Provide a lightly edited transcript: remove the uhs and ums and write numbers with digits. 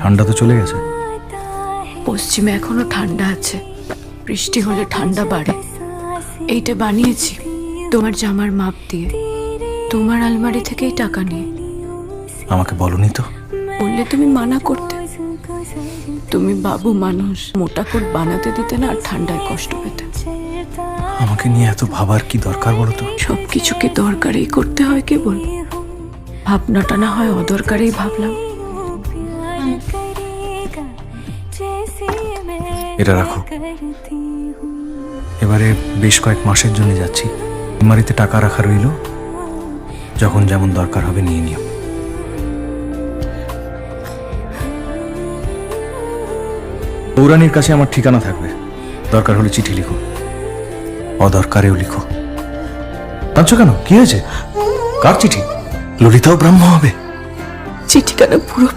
ঠান্ডা তো চলে গেছে। পশ্চিমে এখনো ঠান্ডা আছে, বৃষ্টি হলে ঠান্ডা বাড়ে। এইটা বানিয়েছি তোমার জামার মাপ দিয়ে, তোমার আলমারি থেকেই টাকা নিয়ে। আমাকে বলনি তো। বললে তুমি মানা করতে। তুমি বাবু মানুষ, মোটা কোট বানাতে দিতে না, আর ঠান্ডায় কষ্ট পেতে। আমাকে নিয়ে এত ভাবার কি দরকার বলো তো? সবকিছুকে দরকারেই করতে হয় কেবল, ভাবনাটা না হয় অদরকারেই ভাবলাম। এটা রাখো, এবারে বেশ কয়েক মাসের জন্য যাচ্ছি। আলমারিতে টাকা রাখা রইল, যখন যেমন দরকার হবে নিয়ে নিও। পৌরাণীর কাছে আমার ঠিকানা থাকবে, দরকার হলে চিঠি লিখো, অদরকারেও লিখো। কাঁদছো কেন? কি হয়েছে? কার চিঠি? ললিতাও ব্রাহ্ম হবে। চিঠি কেন, পুরো